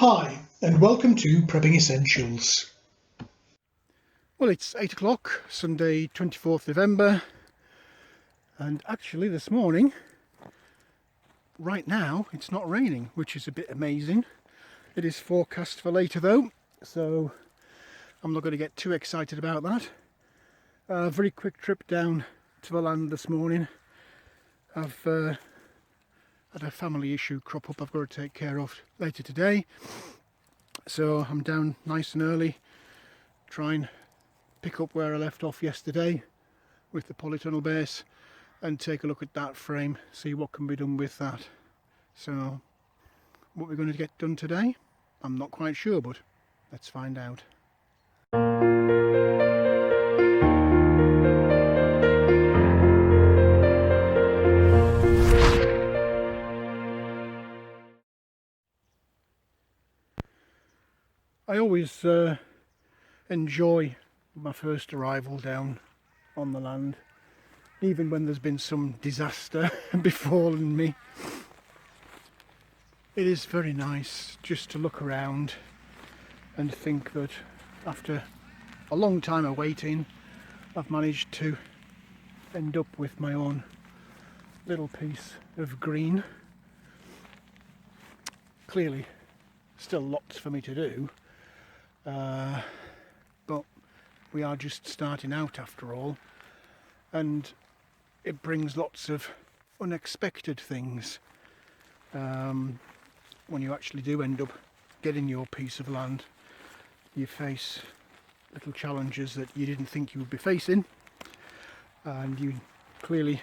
Hi, and welcome to Prepping Essentials. Well, it's 8 o'clock, Sunday 24th November, and actually this morning, right now, it's not raining, which is a bit amazing. It is forecast for later though, so I'm not going to get too excited about that. A very quick trip down to the land this morning. I've had a family issue crop up I've got to take care of later today, so I'm down nice and early, try and pick up where I left off yesterday with the Polytunnel base and take a look at that frame, see what can be done with that. So what we're going to get done today, I'm not quite sure, but let's find out. I always enjoy my first arrival down on the land, even when there's been some disaster befallen me. It is very nice just to look around and think that after a long time of waiting, I've managed to end up with my own little piece of green. Clearly still lots for me to do, but we are just starting out after all, and it brings lots of unexpected things. When you actually do end up getting your piece of land, you face little challenges that you didn't think you would be facing, and you clearly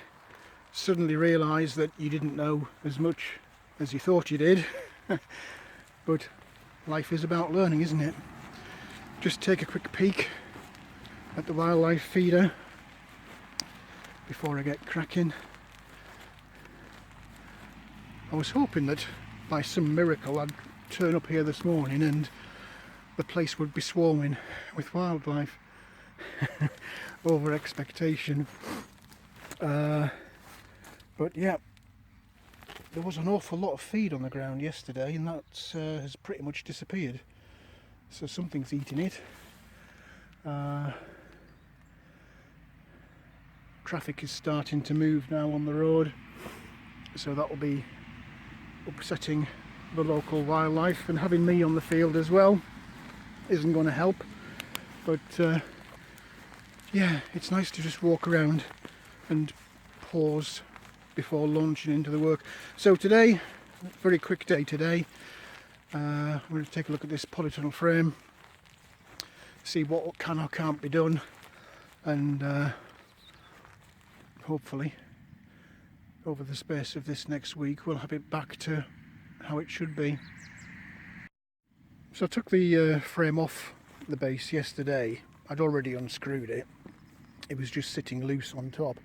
suddenly realise that you didn't know as much as you thought you did. But life is about learning, isn't it? Just take a quick peek at the wildlife feeder before I get cracking. I was hoping that by some miracle I'd turn up here this morning and the place would be swarming with wildlife. Over expectation. But yeah, there was an awful lot of feed on the ground yesterday, and that has pretty much disappeared. So something's eating it. Traffic is starting to move now on the road, so that will be upsetting the local wildlife, and having me on the field as well isn't going to help. But yeah, it's nice to just walk around and pause before launching into the work. So today, very quick day today, I'm going to take a look at this polytunnel frame, see what can or can't be done, and hopefully over the space of this next week we'll have it back to how it should be. So I took the frame off the base yesterday. I'd already unscrewed it. It was just sitting loose on top.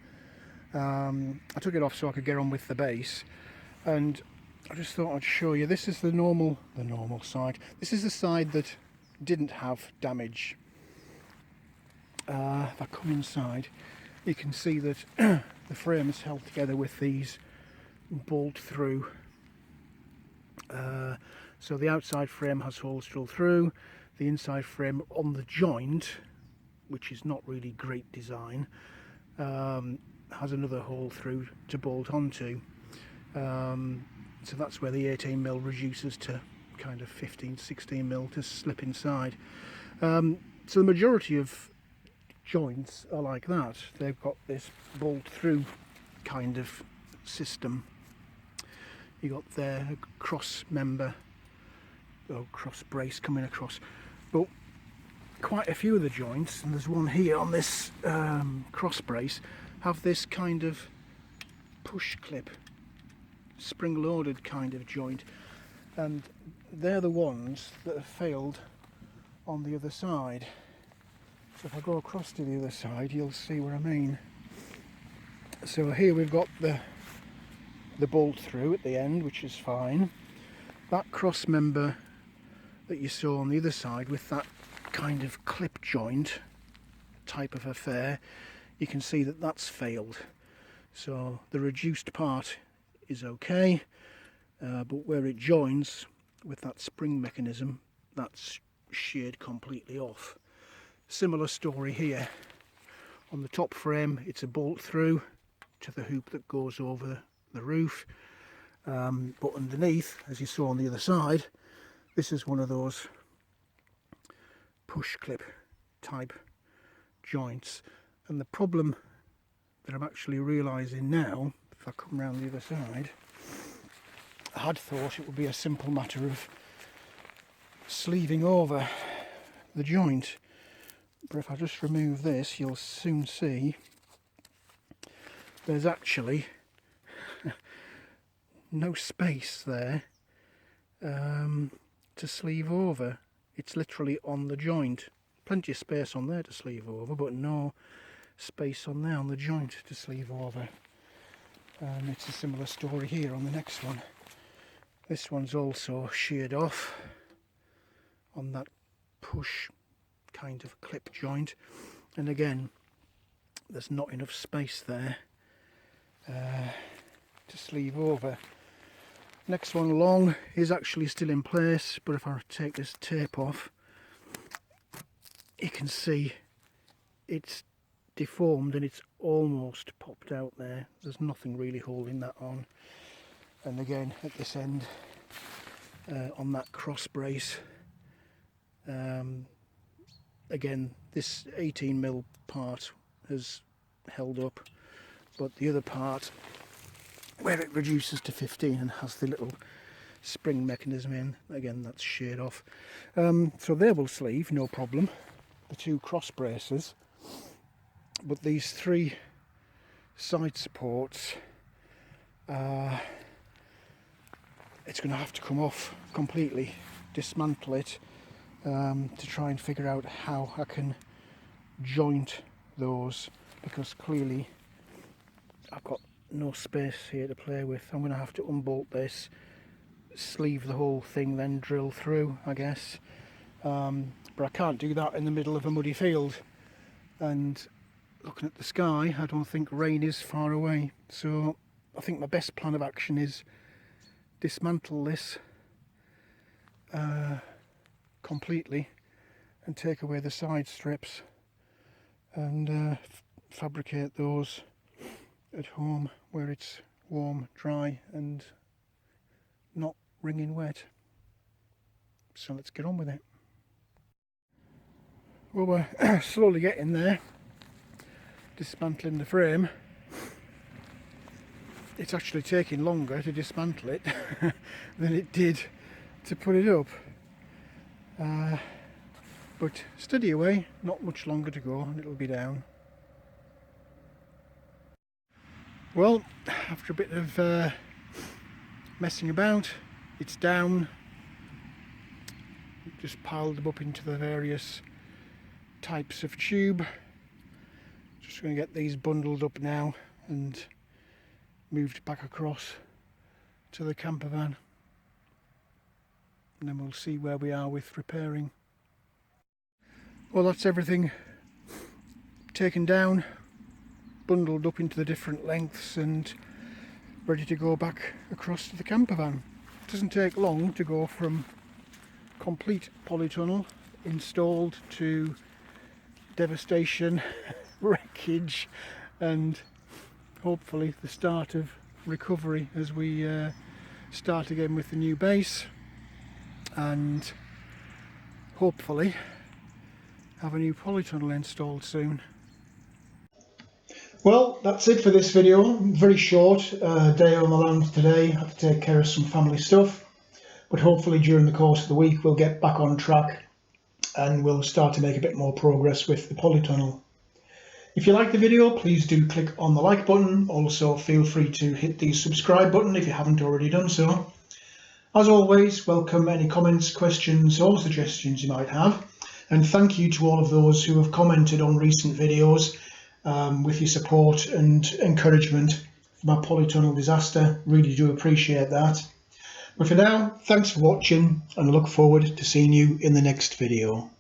I took it off so I could get on with the base, and I just thought I'd show you. This is the normal side. This is the side that didn't have damage. If I come inside, you can see that the frame is held together with these bolt through. So the outside frame has holes drilled through. The inside frame on the joint, which is not really great design, has another hole through to bolt onto. So that's where the 18mm reduces to kind of 15-16mm to slip inside. So the majority of joints are like that. They've got this bolt through kind of system. You got their cross member or cross brace coming across, but quite a few of the joints, and there's one here on this cross brace, have this kind of push clip, spring loaded kind of joint, and they're the ones that have failed on the other side. So if I go across to the other side, you'll see what I mean. So here we've got the bolt through at the end, which is fine. That cross member that you saw on the other side with that kind of clip joint type of affair, you can see that that's failed. So the reduced part is okay, but where it joins, with that spring mechanism, that's sheared completely off. Similar story here. On the top frame, it's a bolt through to the hoop that goes over the roof, but underneath, as you saw on the other side, this is one of those push clip type joints. And the problem that I'm actually realising now, if I come round the other side, I had thought it would be a simple matter of sleeving over the joint, but if I just remove this, you'll soon see there's actually no space there to sleeve over. It's literally on the joint. Plenty of space on there to sleeve over, but no space on there on the joint to sleeve over. It's a similar story here on the next one. This one's also sheared off on that push kind of clip joint, and again there's not enough space there to sleeve over. Next one along is actually still in place, but if I take this tape off, you can see it's deformed and it's almost popped out there. There's nothing really holding that on. And again at this end, on that cross brace, again this 18mm part has held up, but the other part where it reduces to 15 and has the little spring mechanism in, again that's sheared off. So they will sleeve, no problem, the two cross braces, but these three side supports, it's going to have to come off completely, dismantle it, to try and figure out how I can joint those, because clearly I've got no space here to play with. I'm going to have to unbolt this, sleeve the whole thing, then drill through, I guess. But I can't do that in the middle of a muddy field, and looking at the sky, I don't think rain is far away. So I think my best plan of action is dismantle this completely and take away the side strips and fabricate those at home where it's warm, dry and not wringing wet. So let's get on with it. Well, we're slowly getting there, dismantling the frame. It's actually taking longer to dismantle it than it did to put it up. But steady away, not much longer to go and it'll be down. Well, after a bit of messing about, it's down. Just piled them up into the various types of tube. Just going to get these bundled up now and moved back across to the camper van, and then we'll see where we are with repairing. Well, that's everything taken down, bundled up into the different lengths and ready to go back across to the camper van. It doesn't take long to go from complete polytunnel installed to devastation, wreckage and hopefully the start of recovery as we start again with the new base, and hopefully have a new polytunnel installed soon. Well, that's it for this video. Very short day on the land today. I have to take care of some family stuff, but hopefully during the course of the week we'll get back on track and we'll start to make a bit more progress with the polytunnel. If you like the video, please do click on the like button. Also feel free to hit the subscribe button if you haven't already done so. As always, welcome any comments, questions or suggestions you might have, and thank you to all of those who have commented on recent videos with your support and encouragement for my polytunnel disaster. Really do appreciate that. But for now, thanks for watching and I look forward to seeing you in the next video.